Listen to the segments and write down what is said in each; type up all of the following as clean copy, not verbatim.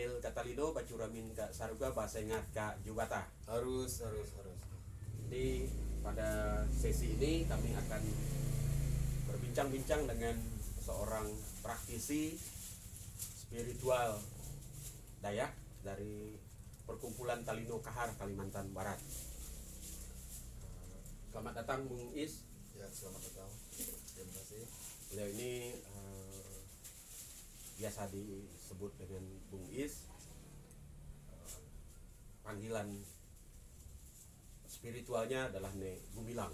Kel Katalino bacuramin ka saruga bahasa ingat ka Jubata. Harus. Jadi pada sesi ini kami akan berbincang-bincang dengan seorang praktisi spiritual Dayak dari Perkumpulan Talino Kahar, Kalimantan Barat. Selamat datang Bung Is. Ya, selamat datang. Terima kasih. Beliau ini biasa disebut dengan Bung Is. Panggilan spiritualnya adalah Nek Gumilang.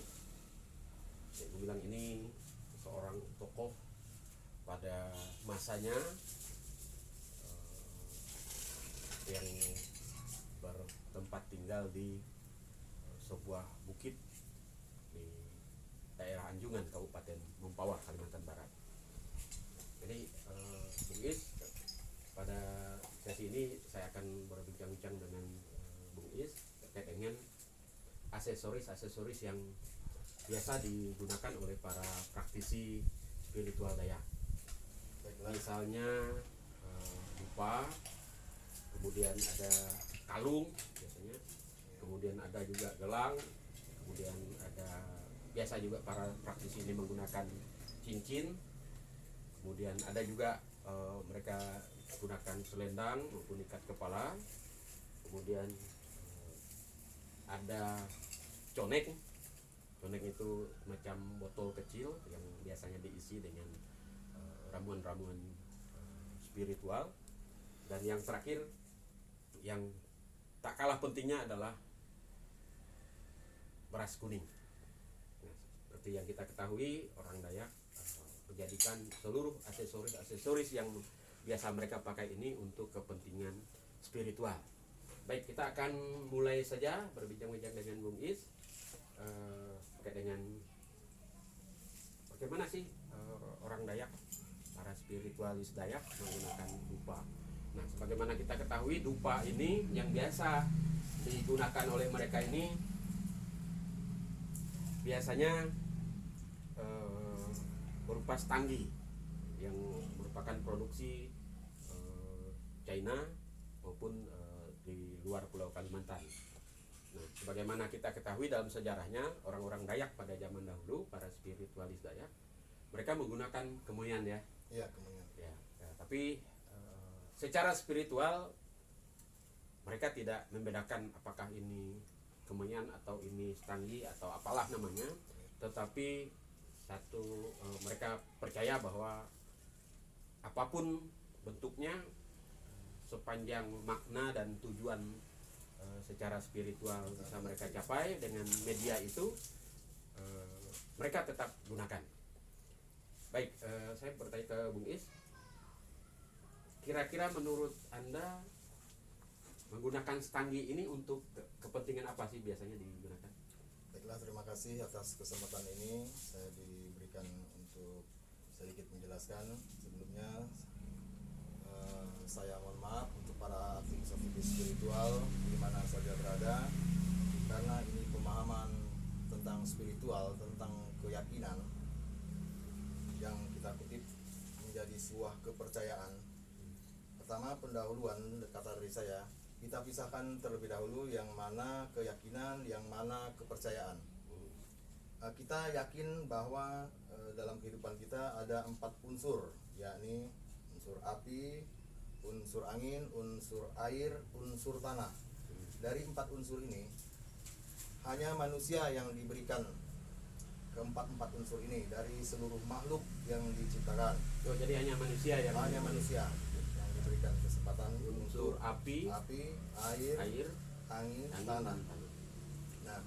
Nek Gumilang ini seorang tokoh pada masanya yang bertempat tinggal di sebuah bukit di daerah Anjungan, Kabupaten Mempawah, Kalimantan Barat. Jadi Bung Is, pada sesi ini saya akan berbincang-bincang dengan Bung Is terkait dengan aksesoris yang biasa digunakan oleh para praktisi spiritual Dayak. Misalnya dupa, kemudian ada kalung biasanya, kemudian ada juga gelang, kemudian ada biasa juga para praktisi ini menggunakan cincin, kemudian ada juga mereka gunakan selendang maupun ikat kepala, kemudian ada conek itu macam botol kecil yang biasanya diisi dengan ramuan-ramuan spiritual, dan yang terakhir yang tak kalah pentingnya adalah beras kuning. Nah, seperti yang kita ketahui, orang Dayak menjadikan seluruh aksesoris yang biasa mereka pakai ini untuk kepentingan spiritual. Baik, kita akan mulai saja berbincang-bincang dengan Bung Is terkait dengan bagaimana sih orang Dayak, para spiritualis Dayak menggunakan dupa. Nah, sebagaimana kita ketahui, dupa ini yang biasa digunakan oleh mereka ini biasanya berupa stanggi yang merupakan produksi China maupun di luar Pulau Kalimantan. Nah, sebagaimana kita ketahui dalam sejarahnya, orang-orang Dayak pada zaman dahulu, para spiritualis Dayak, mereka menggunakan kemenyan ya. Iya, kemenyan. Ya, tapi secara spiritual mereka tidak membedakan apakah ini kemenyan atau ini stanggi atau apalah namanya, tetapi mereka percaya bahwa apapun bentuknya, sepanjang makna dan tujuan secara spiritual bisa mereka capai dengan media itu, mereka tetap gunakan. Baik, saya bertanya ke Bung Is, kira-kira menurut Anda menggunakan stanggi ini untuk kepentingan apa sih biasanya digunakan? Baiklah, terima kasih atas kesempatan ini saya diberikan untuk sedikit menjelaskan. Sebelumnya saya mohon maaf untuk para aktivis spiritual di mana saja berada, karena ini pemahaman tentang spiritual, tentang keyakinan yang kita kutip menjadi sebuah kepercayaan. Pertama, pendahuluan kata dari saya, kita pisahkan terlebih dahulu yang mana keyakinan, yang mana kepercayaan. Kita yakin bahwa dalam kehidupan kita ada 4 unsur, yakni unsur api, unsur angin, unsur air, unsur tanah. Dari 4 unsur ini, hanya manusia yang diberikan keempat unsur ini dari seluruh makhluk yang diciptakan. Oh, jadi hanya manusia yang diberikan kesempatan unsur api, air, angin, tanah. Nah,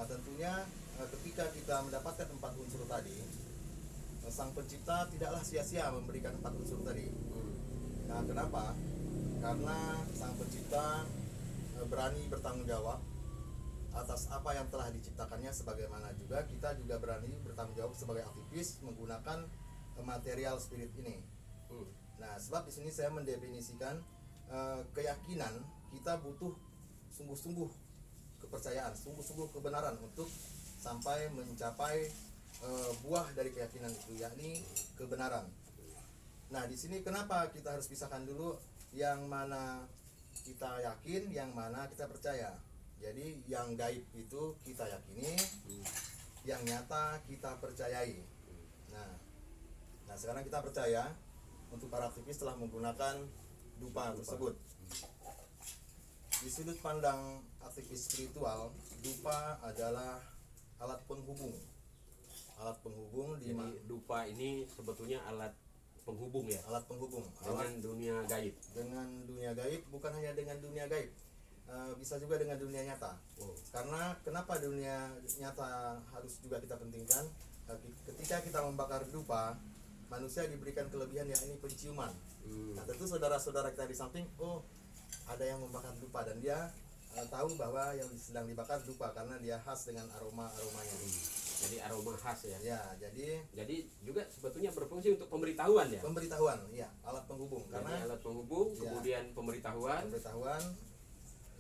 tentunya ketika kita mendapatkan 4 unsur tadi, Sang Pencipta tidaklah sia-sia memberikan 4 unsur tadi. Nah, kenapa? Karena Sang Pencipta berani bertanggung jawab atas apa yang telah diciptakannya, sebagaimana juga kita juga berani bertanggung jawab sebagai aktivis menggunakan material spirit ini. Nah, sebab di sini saya mendefinisikan keyakinan, kita butuh sungguh-sungguh kepercayaan, sungguh-sungguh kebenaran untuk sampai mencapai buah dari keyakinan itu, yakni kebenaran. Nah, di sini kenapa kita harus pisahkan dulu yang mana kita yakin, yang mana kita percaya. Jadi yang gaib itu kita yakini, yang nyata kita percayai. Nah sekarang kita percaya untuk para aktivis telah menggunakan dupa tersebut. Di sudut pandang aktivis spiritual, dupa adalah alat penghubung. Alat penghubung di Jadi dupa ini sebetulnya alat penghubung ya alat penghubung dengan dunia gaib. dengan dunia gaib, bukan hanya dengan dunia gaib, bisa juga dengan dunia nyata. Karena kenapa dunia nyata harus juga kita pentingkan? Ketika kita membakar dupa, manusia diberikan kelebihan yang ini penciuman. Nah tentu saudara-saudara kita di samping, oh ada yang membakar dupa, dan dia tahu bahwa yang sedang dibakar dupa karena dia khas dengan aromanya. Jadi aroma khas ya. Ya, Jadi juga sebetulnya berfungsi untuk pemberitahuan ya. pemberitahuan, ya, alat penghubung. Jadi Karena alat penghubung, Ya. kemudian pemberitahuan.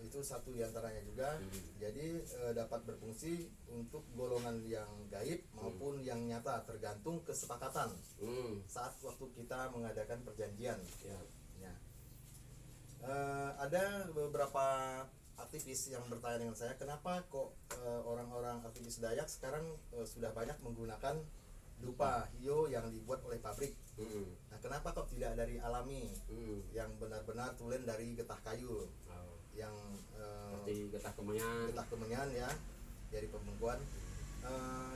itu satu diantaranya juga. Jadi dapat berfungsi untuk golongan yang gaib maupun yang nyata, tergantung kesepakatan saat waktu kita mengadakan perjanjian. Ya. Ya. Ada beberapa aktivis yang bertanya dengan saya, kenapa kok orang-orang aktivis Dayak sekarang sudah banyak menggunakan dupa hio yang dibuat oleh pabrik. Nah, kenapa kok tidak dari alami yang benar-benar tulen dari getah kayu yang Seperti getah kemenyan. ya, dari pembengkuan.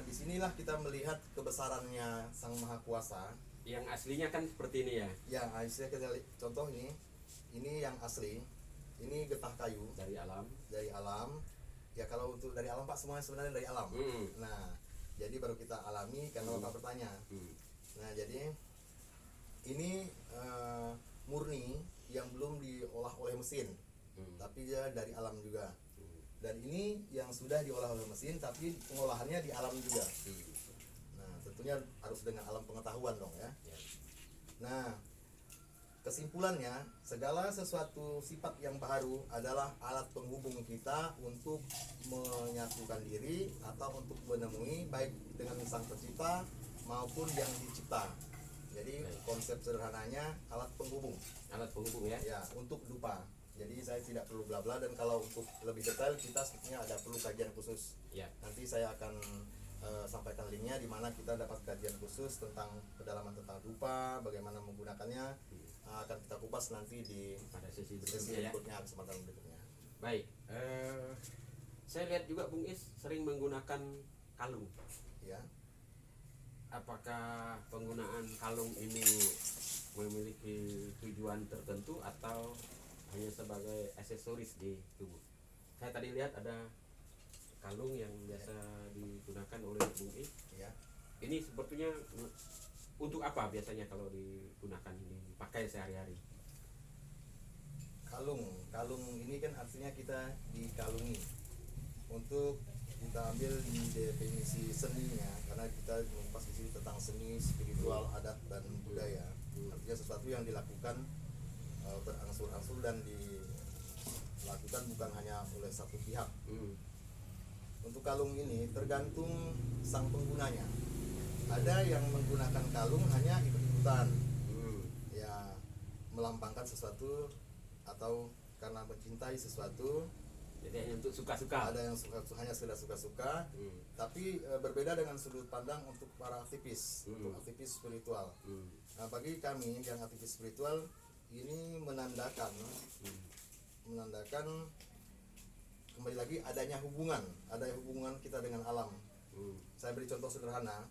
Disinilah kita melihat kebesarannya Sang Maha Kuasa. Yang aslinya kan seperti ini ya. Ya, saya kita contoh ini yang asli. Ini getah kayu Dari alam. Ya, kalau untuk dari alam Pak, semuanya sebenarnya dari alam. Nah, jadi baru kita alami karena Bapak bertanya. Nah, jadi ini murni yang belum diolah oleh mesin, tapi dia dari alam juga. Dan ini yang sudah diolah oleh mesin, tapi pengolahannya di alam juga. Nah, tentunya harus dengan alam pengetahuan dong ya. Nah, kesimpulannya, segala sesuatu sifat yang baru adalah alat penghubung kita untuk menyatukan diri atau untuk menemui baik dengan Sang Pencipta maupun yang dicipta. Jadi konsep sederhananya alat penghubung. Alat penghubung ya. Ya, untuk dupa. Jadi saya tidak perlu bla bla, dan kalau untuk lebih detail kita sebenarnya ada perlu kajian khusus. Ya. Nanti saya akan sampaikan linknya di mana kita dapat kajian khusus tentang pedalaman tentang dupa, bagaimana menggunakannya. Akan kita kupas nanti di Pada sesi sesi berikutnya ya. berikutnya, kesempatan berikutnya. Baik. Saya lihat juga Bung Is sering menggunakan kalung. Ya, Apakah penggunaan kalung ini memiliki tujuan tertentu atau hanya sebagai aksesoris di tubuh? Saya tadi lihat ada kalung yang biasa digunakan oleh Bung Is. ya. Ini sebetulnya untuk apa biasanya kalau digunakan, dipakai sehari-hari? Kalung ini kan artinya kita dikalungi. Untuk kita ambil di definisi seninya, karena kita mengupas di sini tentang seni, spiritual, adat dan budaya. Artinya sesuatu yang dilakukan berangsur-angsur dan dilakukan bukan hanya oleh satu pihak. Untuk kalung ini tergantung sang penggunanya. Ada yang menggunakan kalung hanya ikut-ikutan, ya, melambangkan sesuatu atau karena mencintai sesuatu. Jadi hanya untuk suka-suka. Ada yang hanya sekedar suka-suka. Tapi berbeda dengan sudut pandang untuk para aktivis, untuk aktivis spiritual. Nah, bagi kami yang aktivis spiritual, ini menandakan kembali lagi adanya hubungan kita dengan alam. Saya beri contoh sederhana.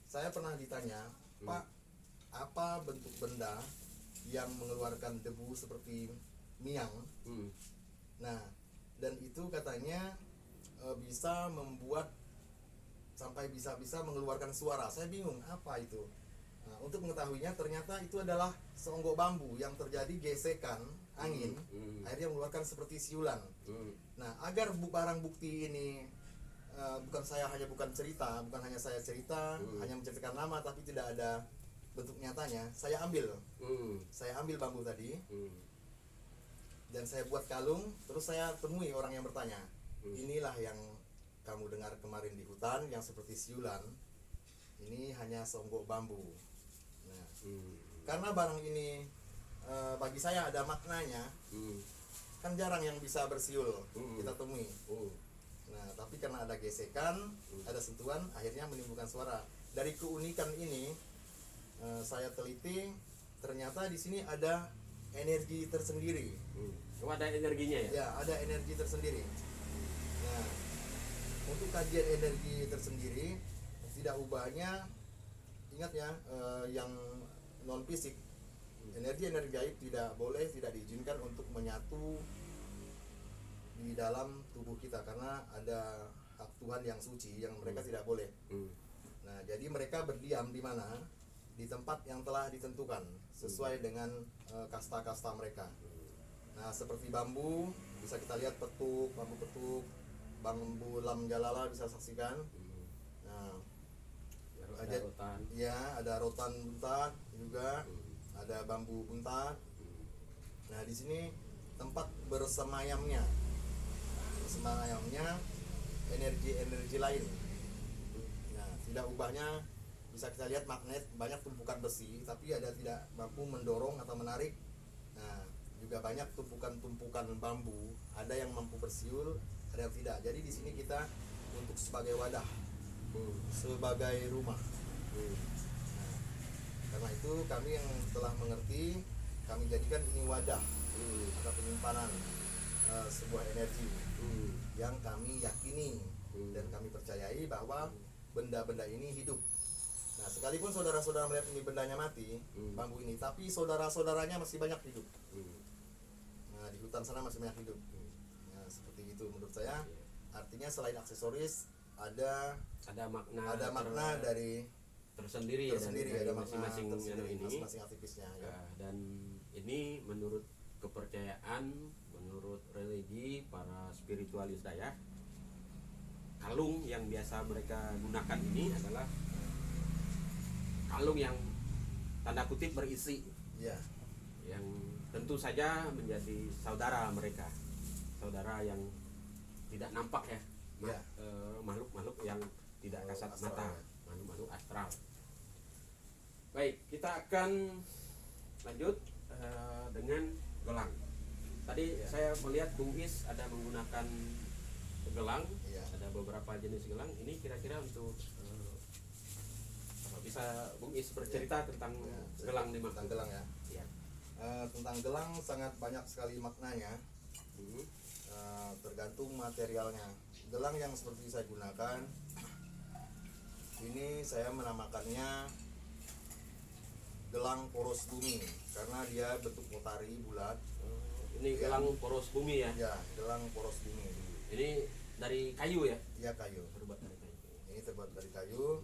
Saya pernah ditanya, Pak, apa bentuk benda yang mengeluarkan debu seperti miang? Nah, dan itu katanya bisa membuat sampai bisa mengeluarkan suara. Saya bingung apa itu. Nah, untuk mengetahuinya ternyata itu adalah seonggok bambu yang terjadi gesekan angin, akhirnya mengeluarkan seperti siulan. Nah, agar barang bukti ini bukan hanya saya cerita, hanya menceritakan nama tapi tidak ada bentuk nyatanya, saya ambil bambu tadi. Dan saya buat kalung, terus saya temui orang yang bertanya, inilah yang kamu dengar kemarin di hutan yang seperti siulan, ini hanya seonggok bambu. Nah, karena barang ini bagi saya ada maknanya. Kan jarang yang bisa bersiul kita temui. Nah, tapi karena ada gesekan, ada sentuhan, akhirnya menimbulkan suara. Dari keunikan ini, saya teliti, ternyata di sini ada energi tersendiri. Oh, ada energinya ya? Ya, ada energi tersendiri. Nah, untuk kajian energi tersendiri, tidak ubahnya, ingat ya, yang non fisik, energi-energi gaib tidak diizinkan untuk menyatu di dalam tubuh kita karena ada hak Tuhan yang suci yang mereka tidak boleh. Nah, jadi mereka berdiam di mana? Di tempat yang telah ditentukan sesuai dengan kasta-kasta mereka. Nah, seperti bambu bisa kita lihat bambu petuk, bambu lam jalala bisa saksikan. Nah, Ada rotan. Ya, ada rotan buntat juga, ada bambu buntat. Nah, di sini tempat bersemayamnya energi-energi lain. Nah, tidak ubahnya bisa kita lihat magnet, banyak tumpukan besi tapi ada tidak mampu mendorong atau menarik. Nah, juga banyak tumpukan-tumpukan bambu, ada yang mampu bersiul, ada yang tidak. Jadi di sini kita untuk sebagai wadah, sebagai rumah. Nah, karena itu kami yang telah mengerti, kami jadikan ini wadah atau penyimpanan sebuah energi yang kami yakini dan kami percayai bahwa benda-benda ini hidup. Nah, sekalipun saudara-saudara melihat ini bendanya mati, bambu ini, tapi saudara-saudaranya masih banyak hidup. Nah, di hutan sana masih banyak hidup. Nah, seperti itu menurut saya. Artinya selain aksesoris ada makna dari tersendiri ya, dari ada makna masing-masing tersendiri, ini, masing-masing aktivisnya ya. Dan ini menurut kepercayaan, menurut religi para spiritualis Dayak, kalung yang biasa mereka gunakan ini adalah kalung yang tanda kutip berisi, Ya. yang tentu saja menjadi saudara mereka, saudara yang tidak nampak ya, Ya. makhluk-makhluk yang tidak kasat Astral, mata, ya. makhluk-makhluk astral. Baik, kita akan lanjut dengan gelang. Tadi Ya. saya melihat Bung Is ada menggunakan gelang, Ya. ada beberapa jenis gelang. Ini kira-kira untuk bisa Bung Is bercerita tentang Ya, gelang nih, tentang gelang ya. Ya. Tentang gelang sangat banyak sekali maknanya. Tergantung materialnya. Gelang yang seperti saya gunakan ini saya menamakannya gelang poros bumi karena dia bentuk potari bulat. Ini Ya. gelang poros bumi ya. Ya, gelang poros bumi. Ini dari kayu ya? Ya, kayu. Terbuat dari kayu. Ini terbuat dari kayu.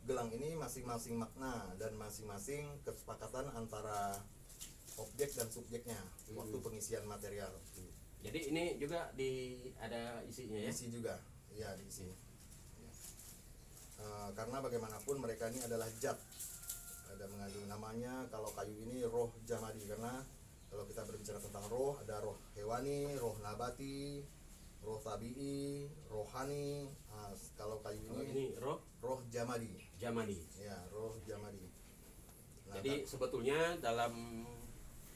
Gelang ini masing-masing makna dan masing-masing kesepakatan antara objek dan subjeknya waktu pengisian material. Jadi ini juga ada isinya ya? Diisi juga, ya diisi. Ya. Karena bagaimanapun mereka ini adalah zat, ada mengandung namanya. Kalau kayu ini roh jamadi, karena kalau kita berbicara tentang roh, ada roh hewani, roh nabati, roh tabii, rohani. Kalau kayu ini roh jamadi. Ya, roh jamadi. Nah, Jadi sebetulnya dalam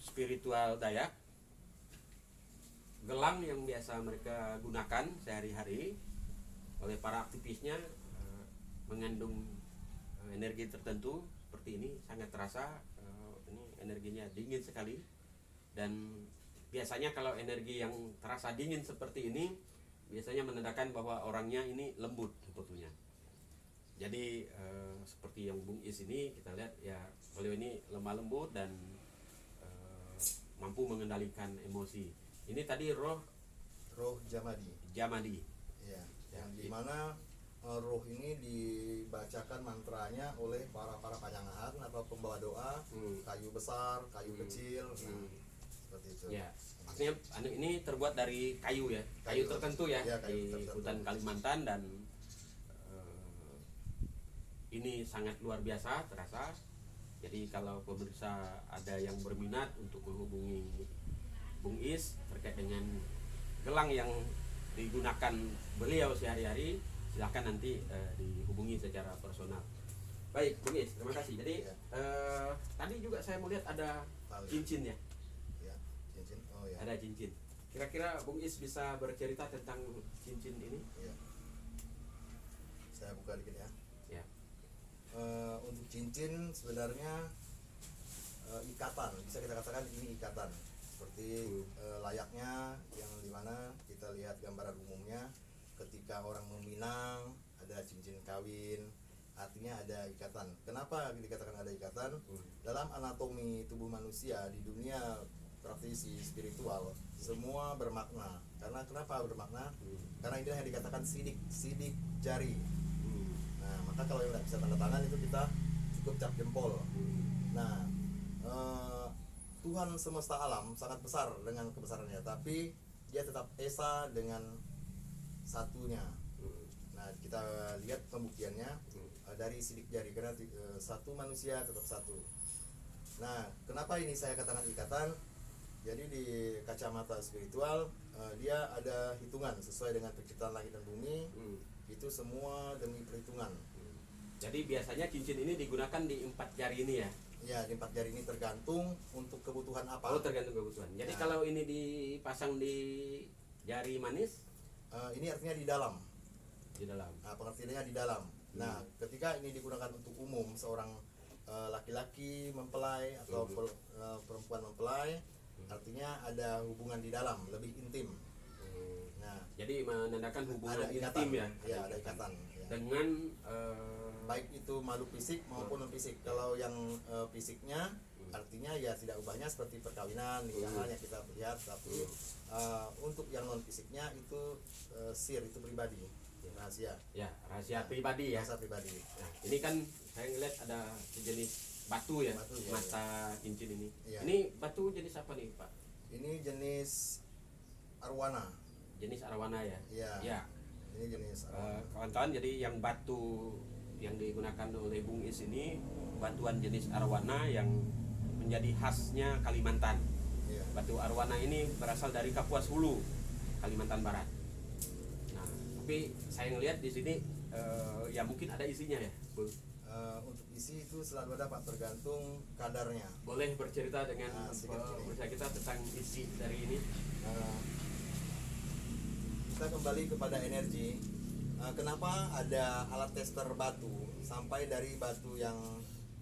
spiritual Dayak, gelang yang biasa mereka gunakan sehari-hari oleh para aktivisnya mengandung energi tertentu seperti ini, sangat terasa. Ini energinya dingin sekali, dan biasanya kalau energi yang terasa dingin seperti ini biasanya menandakan bahwa orangnya ini lembut sebetulnya. Jadi seperti yang Bung Is ini kita lihat ya, beliau ini lemah lembut dan mampu mengendalikan emosi. Ini tadi roh jamadi. Ya, yang dimana roh ini dibacakan mantranya oleh para panyangahan atau pembawa doa, kayu besar, kayu kecil, seperti itu. Ya, maksudnya ini terbuat dari kayu ya, kayu tertentu ya, kayu di tertentu. hutan Kalimantan, dan ini sangat luar biasa terasa. Jadi kalau pemirsa ada yang berminat untuk menghubungi Bung Is terkait dengan gelang yang digunakan beliau sehari-hari, silakan nanti dihubungi secara personal. Baik, Bung Is, terima kasih. Jadi tadi juga saya melihat ada Tali. cincin ya. Ya, cincin. Oh ya. Ada cincin. Kira-kira Bung Is bisa bercerita tentang cincin ini? Ya. Saya buka dikit ya. Ya. Untuk cincin sebenarnya ikatan, bisa kita katakan ini ikatan seperti layaknya yang dimana kita lihat gambaran umumnya ketika orang meminang ada cincin kawin, artinya ada ikatan. Kenapa dikatakan ada ikatan? Dalam anatomi tubuh manusia di dunia praktisi spiritual semua bermakna. Karena kenapa bermakna? Karena inilah yang dikatakan sidik jari. Nah, maka kalau yang tidak bisa tanda tangan itu kita cukup cap jempol. Nah, Tuhan semesta alam sangat besar dengan kebesarannya, tapi dia tetap esa dengan satunya. Nah, kita lihat pembuktiannya dari sidik jari, karena satu manusia tetap satu. Nah, kenapa ini saya katakan ikatan? Jadi di kacamata spiritual dia ada hitungan sesuai dengan penciptaan langit dan bumi. Itu semua demi perhitungan. Jadi biasanya cincin ini digunakan di 4 jari ini ya. Ya, di 4 jari ini tergantung untuk kebutuhan apa. Oh, tergantung kebutuhan. Jadi Nah. kalau ini dipasang di jari manis Ini artinya di dalam. di dalam. Nah, pengertiannya di dalam. Nah, ketika ini digunakan untuk umum, seorang laki-laki mempelai atau perempuan mempelai, artinya ada hubungan di dalam, lebih intim. Nah, Jadi menandakan hubungan ada ikatan. intim ya. Ya, ada ikatan. Ya. Dengan Baik itu makhluk fisik maupun non fisik. Kalau yang fisiknya artinya ya tidak ubahnya seperti perkawinan, nikahan yang kita lihat, tapi untuk yang non fisiknya itu sir, itu pribadi, rahasia. ya rahasia pribadi ya. Rahasia pribadi. Nah, ini kan saya ngeliat ada sejenis batu ya, Batu, ya, mata cincin ini. Ya. Ini batu jenis apa nih Pak? Ini jenis arwana. Jenis arwana ya. Ya. Ya. Ini jenis arwana. Kawan-kawan, jadi yang batu yang digunakan oleh Bung Is ini batuan jenis arwana yang menjadi khasnya Kalimantan. Iya. Batu arwana ini berasal dari Kapuas Hulu, Kalimantan Barat. Nah, tapi saya ngelihat di sini ya mungkin ada isinya ya, Bung. Untuk isi itu selalu ada Pak, tergantung kadarnya. Boleh bercerita dengan sedikit ini. pemirsa kita tentang isi dari ini? Kita kembali kepada energi. Kenapa ada alat tester batu sampai dari batu yang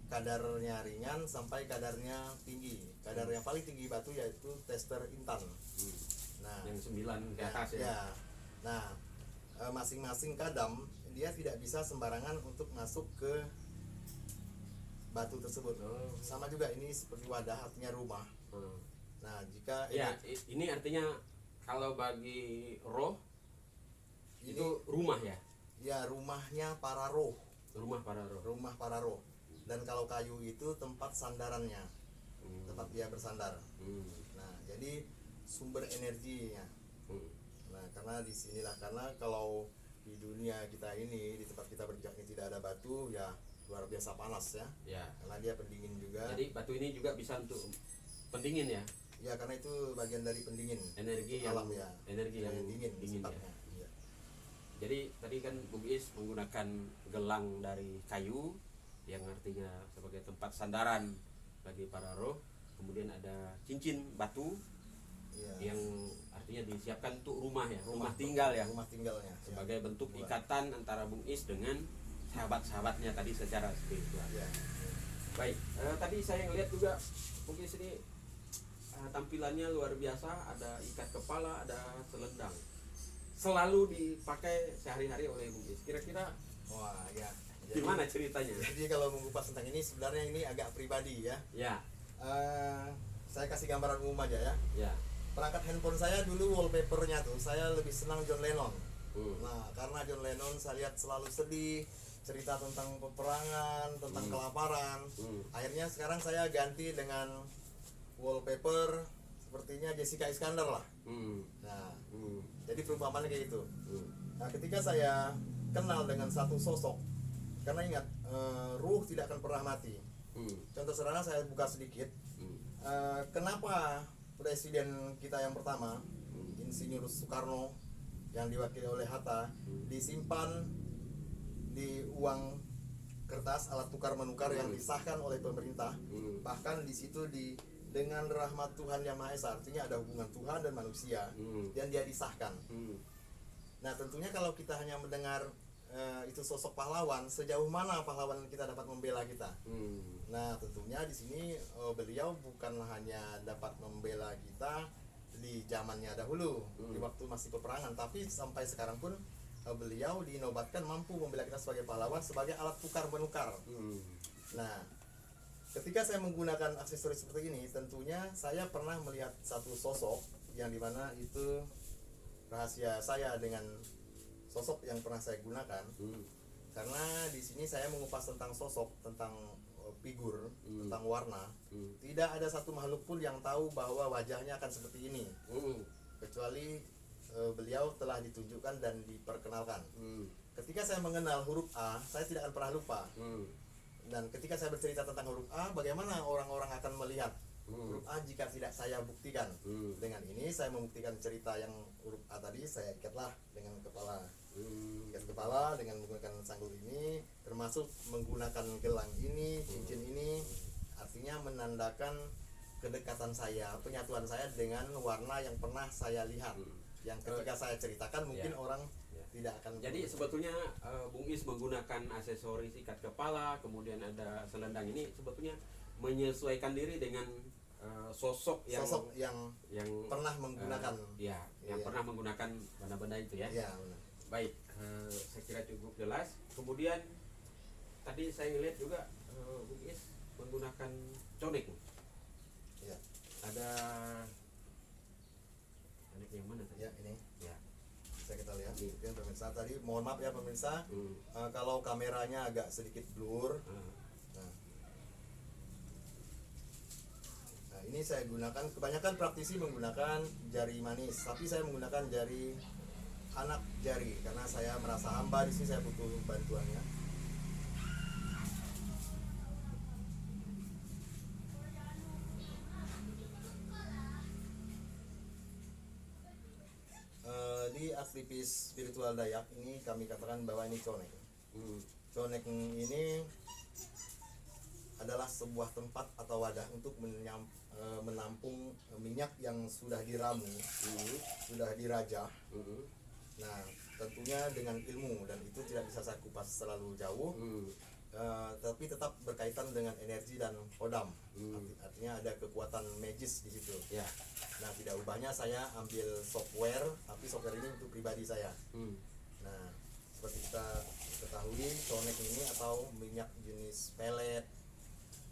kadarnya ringan sampai kadarnya tinggi. Kadar yang paling tinggi batu yaitu tester intan. Nah, Yang 9 ke atas ya. ya. Nah, masing-masing kadam dia tidak bisa sembarangan untuk masuk ke batu tersebut. Oh. Sama juga ini seperti wadah, artinya rumah. Nah, jika Ya, ini artinya kalau bagi roh ini itu rumah ya, ya rumahnya para roh, rumah para roh. rumah para roh. Dan kalau kayu itu tempat sandarannya, tempat dia bersandar. Nah, jadi sumber energinya. Nah, karena disinilah, karena kalau di dunia kita ini, di tempat kita berpijak ini tidak ada batu, ya luar biasa panas ya. Ya. Karena dia pendingin juga. Jadi batu ini juga bisa untuk pendingin ya, Ya, karena itu bagian dari pendingin. energi yang Alam ya. energi yang dingin dingin ya. sifatnya. Ya. Jadi tadi kan Bung Is menggunakan gelang dari kayu yang artinya sebagai tempat sandaran bagi para roh. Kemudian ada cincin batu Ya. yang artinya disiapkan untuk rumah ya, rumah tinggal ya, Rumah tinggalnya. sebagai bentuk Rumah. ikatan antara Bung Is dengan sahabat-sahabatnya tadi secara spiritual. Ya. Baik, tadi saya ngelihat juga Bung Is ini tampilannya luar biasa, ada ikat kepala, ada selendang. Selalu dipakai sehari-hari oleh Bung Is. Kira-kira Wah, ya. gimana ceritanya? Jadi kalau mengupas tentang ini sebenarnya ini agak pribadi ya. Ya, Saya kasih gambaran umum aja ya. ya. Perangkat handphone saya dulu wallpapernya tuh saya lebih senang John Lennon. Hmm. Nah, karena John Lennon saya lihat selalu sedih, cerita tentang peperangan, tentang kelaparan. Akhirnya sekarang saya ganti dengan wallpaper sepertinya Jessica Iskandar lah. Nah, jadi perumpamannya kayak gitu. Nah, ketika saya kenal dengan satu sosok, karena ingat ruh tidak akan pernah mati. Contoh sederhana saya buka sedikit. Kenapa presiden kita yang pertama, Insinyur Soekarno yang diwakili oleh Hatta, disimpan di uang kertas alat tukar menukar yang disahkan oleh pemerintah. Bahkan di situ dengan rahmat Tuhan Yang Maha Esa, artinya ada hubungan Tuhan dan manusia, dan dia disahkan. Nah, tentunya kalau kita hanya mendengar itu sosok pahlawan, sejauh mana pahlawan kita dapat membela kita? Nah, tentunya di sini beliau bukan hanya dapat membela kita di zamannya dahulu, di waktu masih peperangan, tapi sampai sekarang pun beliau dinobatkan mampu membela kita sebagai pahlawan, sebagai alat tukar menukar. Nah, ketika saya menggunakan aksesoris seperti ini, tentunya saya pernah melihat satu sosok yang dimana itu rahasia saya dengan sosok yang pernah saya gunakan. Karena di sini saya mengupas tentang sosok, tentang figur, tentang warna. Tidak ada satu makhluk pun yang tahu bahwa wajahnya akan seperti ini, kecuali beliau telah ditunjukkan dan diperkenalkan. Ketika saya mengenal huruf A, saya tidak akan pernah lupa. Dan ketika saya bercerita tentang huruf A, bagaimana orang-orang akan melihat huruf A jika tidak saya buktikan? Dengan ini saya membuktikan cerita yang huruf A tadi, saya ikatlah dengan kepala. Ikat kepala dengan menggunakan sanggul ini, termasuk menggunakan gelang ini, cincin ini, artinya menandakan kedekatan saya, penyatuan saya dengan warna yang pernah saya lihat. Yang ketika saya ceritakan mungkin orang tidak akan. Jadi sebetulnya Bung Is menggunakan aksesoris ikat kepala, kemudian ada selendang ini sebetulnya menyesuaikan diri dengan sosok yang pernah menggunakan. Yang pernah menggunakan benda-benda itu ya. Benar. Baik, saya kira cukup jelas. Kemudian tadi saya lihat juga Bung Is menggunakan conek. Ya. Ada conek yang mana tadi? Ya, ini. Ya. Bisa kita lihat. Mungkin pemirsa tadi, mohon maaf ya pemirsa, kalau kameranya agak sedikit blur. Nah, ini saya gunakan, kebanyakan praktisi menggunakan jari manis, tapi saya menggunakan jari anak jari karena saya merasa hamba di sini, saya butuh bantuannya. Di aktivis spiritual Dayak ini kami katakan bahwa ini conek. Conek ini adalah sebuah tempat atau wadah untuk menampung minyak yang sudah diramu, sudah dirajah. Nah, tentunya dengan ilmu, dan itu tidak bisa saya kupas terlalu jauh, tapi tetap berkaitan dengan energi dan kodam. Artinya ada kekuatan magis di situ. Nah, tidak ubahnya saya ambil software, tapi software ini untuk pribadi saya. Nah, seperti kita ketahui, conek ini atau minyak jenis pelet.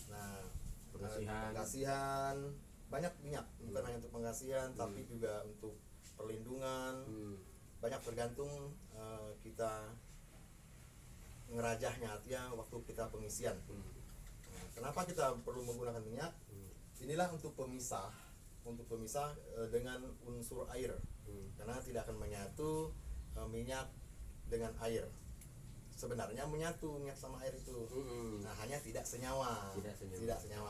Nah, pengasihan, banyak minyak, bukan hanya untuk pengasihan, tapi juga untuk perlindungan. Banyak tergantung kita ngerajahnya, artinya waktu kita pengisian. Nah, kenapa kita perlu menggunakan minyak? Inilah untuk pemisah dengan unsur air, karena tidak akan menyatu minyak dengan air. Sebenarnya menyatu minyak sama air itu, nah hanya tidak senyawa.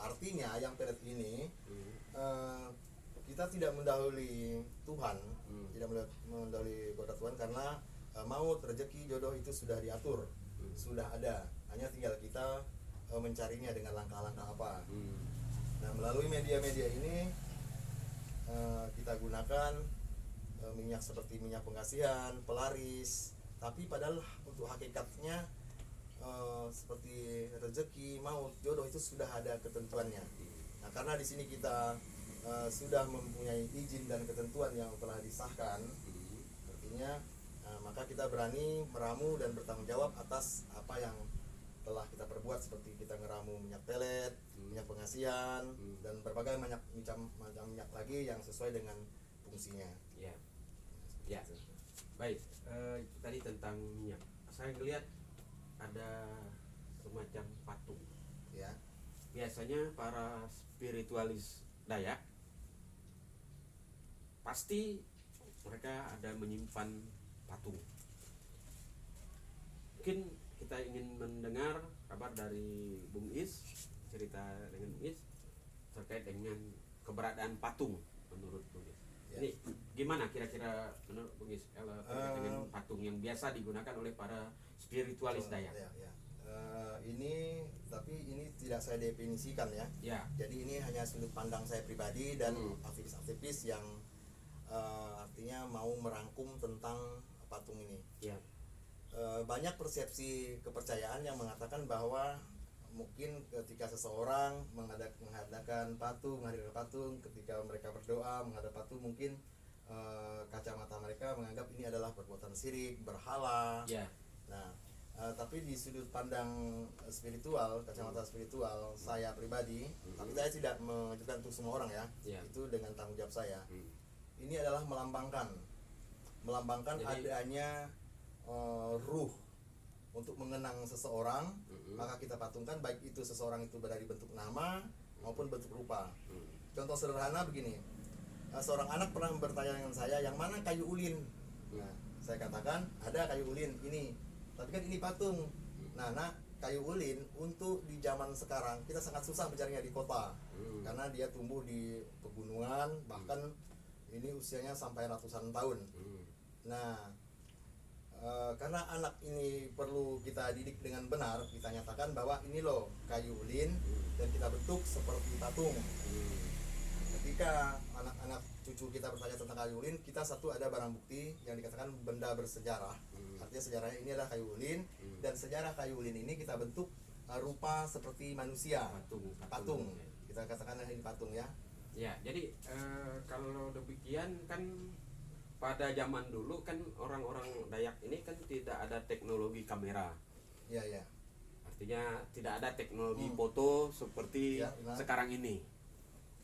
Artinya yang pelet ini kita tidak mendahului Tuhan, tidak mendahului kehendak Tuhan, karena maut, rezeki, jodoh itu sudah diatur, sudah ada. Hanya tinggal kita mencarinya dengan langkah-langkah apa. Nah, melalui media-media ini kita gunakan minyak seperti minyak pengasihan, pelaris, tapi padahal untuk hakikatnya seperti rezeki, maut, jodoh itu sudah ada ketentuannya. Nah, karena di sini kita sudah mempunyai izin dan ketentuan yang telah disahkan, artinya maka kita berani meramu dan bertanggung jawab atas apa yang telah kita perbuat, seperti kita ngeramu minyak pelet, minyak pengasihan, dan berbagai macam minyak lagi yang sesuai dengan fungsinya. Ya. Baik, tadi tentang minyak, saya lihat ada semacam patung. Ya. Biasanya para spiritualis Dayak pasti mereka ada menyimpan patung. Mungkin kita ingin mendengar kabar dari Bung Is, cerita dengan Bung Is terkait dengan keberadaan patung menurut Bung Is. Ini gimana kira-kira menurut Bung Is kalau terkait dengan patung yang biasa digunakan oleh para spiritualis Dayak? Ini tapi ini tidak saya definisikan ya. Ya. Jadi ini hanya sudut pandang saya pribadi dan Hmm. aktivis-aktivis yang artinya mau merangkum tentang patung ini. Ya. Banyak persepsi kepercayaan yang mengatakan bahwa mungkin ketika seseorang menghadirkan patung, ketika mereka berdoa menghadap patung, mungkin kacamata mereka menganggap ini adalah perbuatan syirik, berhala. Ya. Nah, tapi di sudut pandang spiritual, kacamata spiritual saya pribadi, tapi saya tidak menunjukkan untuk semua orang ya. Ya. Itu dengan tanggung jawab saya. Hmm. Ini adalah melambangkan Jadi- adanya ruh untuk mengenang seseorang, Hmm. maka kita patungkan baik itu seseorang itu dari bentuk nama maupun bentuk rupa. Hmm. Contoh sederhana begini, seorang anak pernah bertanya dengan saya, yang mana kayu ulin? Nah, saya katakan ada kayu ulin ini, tapi kan ini patung. Nah, kayu ulin untuk di zaman sekarang kita sangat susah mencarinya di kota, karena dia tumbuh di pegunungan, bahkan ini usianya sampai ratusan tahun. Hmm. Nah, karena anak ini perlu kita didik dengan benar, kita nyatakan bahwa ini loh kayu ulin dan kita bentuk seperti patung. Hmm. Ketika anak-anak cucu kita bertanya tentang kayu ulin, kita satu ada barang bukti yang dikatakan benda bersejarah. Artinya sejarahnya ini adalah kayu ulin, dan sejarah kayu ulin ini kita bentuk rupa seperti manusia. Patung. Kita katakan ini patung ya. Ya, jadi kalau demikian kan pada zaman dulu kan orang-orang Dayak ini kan tidak ada teknologi kamera. Iya, ya. Artinya tidak ada teknologi foto seperti Ya, benar. sekarang ini.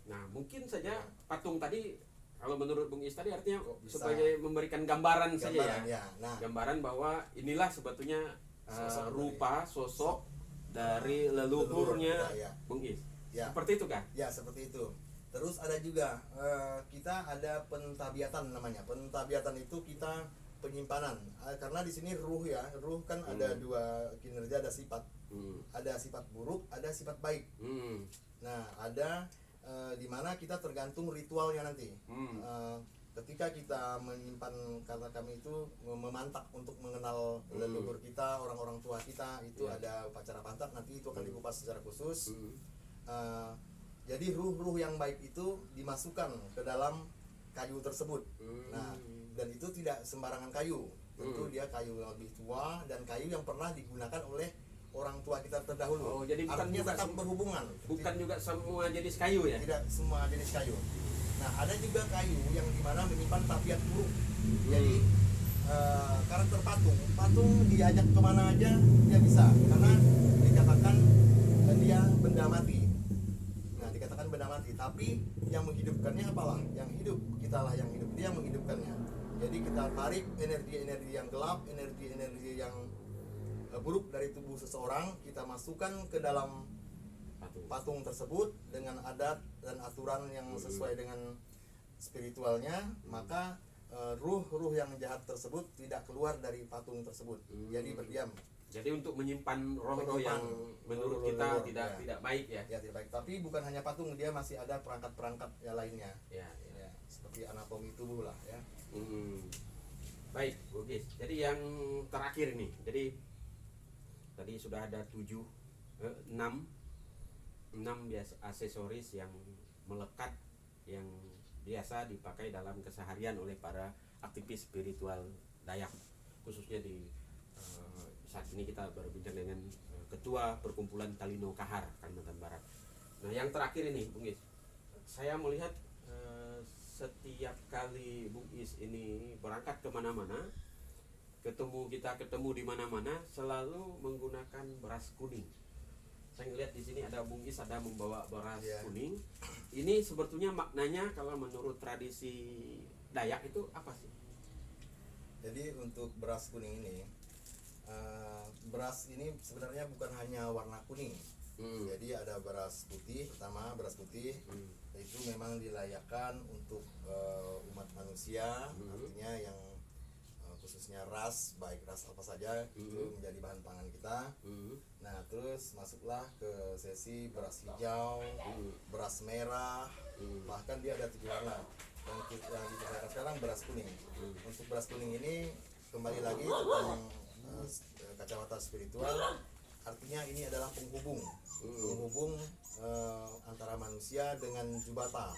Nah, mungkin saja Ya. patung tadi kalau menurut Bung Is tadi artinya Kok bisa? sebagai memberikan gambaran saja Gambaran, ya. ya. Nah, Gambaran bahwa inilah sebetulnya Sosok rupa sosok dari leluhurnya ya. Bung Is. Ya. Seperti itu kan? Ya, seperti itu. Terus ada juga kita ada pentabiatan namanya. Pentabiatan itu kita penyimpanan. Karena di sini ruh ya, ruh kan ada dua kinerja, ada sifat. Ada sifat buruk, ada sifat baik. Nah, ada di mana kita tergantung ritualnya nanti. Ketika kita menyimpan, kata kami itu memantak untuk mengenal leluhur kita, orang-orang tua kita, itu ada upacara pantak, nanti itu akan dikupas secara khusus. Jadi ruh-ruh yang baik itu dimasukkan ke dalam kayu tersebut. Nah, dan itu tidak sembarangan kayu. Tentu dia kayu yang lebih tua dan kayu yang pernah digunakan oleh orang tua kita terdahulu. Oh, jadi bukan artinya juga tetap berhubungan. Bukan juga semua jenis kayu ya? Tidak semua jenis kayu. Nah, ada juga kayu yang dimana menyimpan tabiat buruk. Jadi karakter patung diajak kemana aja dia bisa, karena dikatakan dia benda mati. Nah, dikatakan benda mati, tapi yang menghidupkannya apalah? Yang hidup, kitalah yang hidup, dia yang menghidupkannya. Jadi kita tarik energi-energi yang gelap, energi-energi yang buruk dari tubuh seseorang, kita masukkan ke dalam patung tersebut dengan adat dan aturan yang sesuai dengan spiritualnya, maka ruh-ruh yang jahat tersebut tidak keluar dari patung tersebut. Jadi berdiam. Jadi untuk menyimpan roh-roh yang menurut kita tidak baik ya. Ya, tidak baik. Tapi bukan hanya patung, dia masih ada perangkat-perangkat yang lainnya. Ya. Ya, seperti anatomi tubuh lah ya. Baik, Bugis. Jadi yang terakhir nih. Jadi tadi sudah ada 6 biasa aksesoris yang melekat yang biasa dipakai dalam keseharian oleh para aktivis spiritual Dayak, khususnya di saat ini kita berbincang dengan Ketua Perkumpulan Talino Kahar, Kalimantan Barat. Nah, yang terakhir ini, Bung Is, saya melihat setiap kali Bung Is ini berangkat kemana-mana, ketemu di mana-mana, selalu menggunakan beras kuning. Saya ngelihat di sini ada Bung Is ada membawa beras kuning. Ini sebetulnya maknanya kalau menurut tradisi Dayak itu apa sih? Jadi untuk beras kuning ini, beras ini sebenarnya bukan hanya warna kuning. Jadi ada beras putih, pertama beras putih itu memang dilayakkan untuk umat manusia, artinya yang khususnya ras, baik ras apa saja itu menjadi bahan pangan kita. Nah, terus masuklah ke sesi beras hijau, beras merah, bahkan dia ada 7 warna. Yang kita sekarang beras kuning. Untuk beras kuning ini kembali lagi tentang kacamata spiritual, artinya ini adalah penghubung antara manusia dengan Jubata.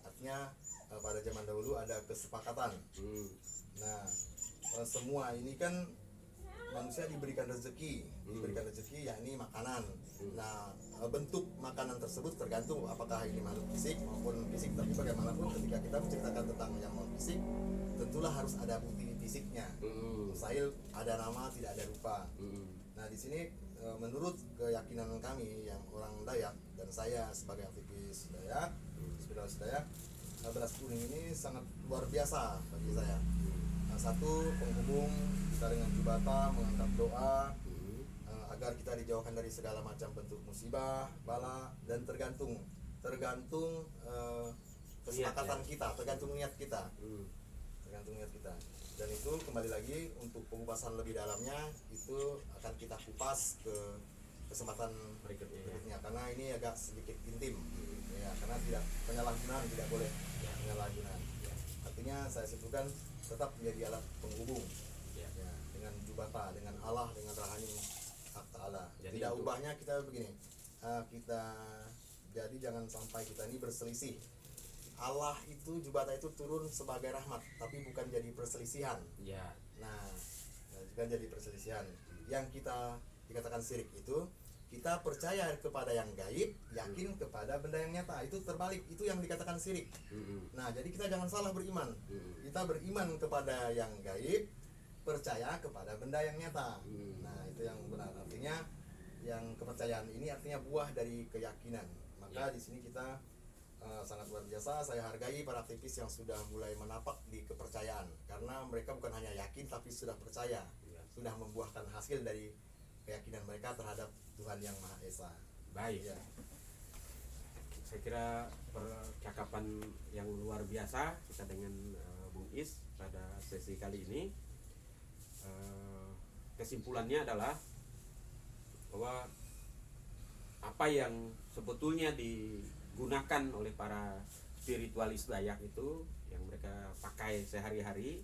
Artinya pada zaman dahulu ada kesepakatan. Nah, semua ini kan manusia diberikan rezeki, yakni makanan. Nah, bentuk makanan tersebut tergantung apakah ini makhluk fisik maupun fisik. Tapi bagaimanapun ketika kita menceritakan tentang yang non fisik, tentulah harus ada bukti fisiknya. Mustahil ada nama tidak ada rupa. Nah, di sini menurut keyakinan kami yang orang Dayak dan saya sebagai aktivis Dayak, spiritualis Dayak, beras kuning ini sangat luar biasa bagi saya. Satu, penghubung kita dengan Jubata, mengangkat doa agar kita dijauhkan dari segala macam bentuk musibah, bala, dan tergantung kesepakatan kita, tergantung niat kita. Dan itu kembali lagi untuk pengupasan lebih dalamnya itu akan kita kupas ke kesempatan berikutnya karena ini agak sedikit intim ya, karena penyalahgunaan tidak boleh penyalahgunaan. Artinya saya simpulkan tetap menjadi alat penghubung ya, dengan Jubata, dengan Allah, dengan Rahani Hak Ta'ala. Tidak ubahnya kita begini, jadi jangan sampai kita ini berselisih. Allah itu, Jubata itu turun sebagai rahmat, tapi bukan jadi perselisihan. Nah, bukan jadi perselisihan. Yang kita dikatakan syirik itu kita percaya kepada yang gaib, yakin kepada benda yang nyata. Itu terbalik, itu yang dikatakan syirik. Nah, jadi kita jangan salah beriman. Kita beriman kepada yang gaib, percaya kepada benda yang nyata. Nah, itu yang benar. Artinya yang kepercayaan ini artinya buah dari keyakinan. Maka di sini kita sangat luar biasa. Saya hargai para aktivis yang sudah mulai menapak di kepercayaan, karena mereka bukan hanya yakin tapi sudah percaya, sudah membuahkan hasil dari keyakinan mereka terhadap Tuhan Yang Maha Esa. Baik. Saya kira percakapan yang luar biasa kita dengan Bung Is pada sesi kali ini. Kesimpulannya adalah bahwa apa yang sebetulnya digunakan oleh para spiritualis Dayak itu yang mereka pakai sehari-hari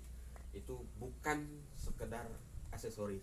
itu bukan sekedar aksesoris,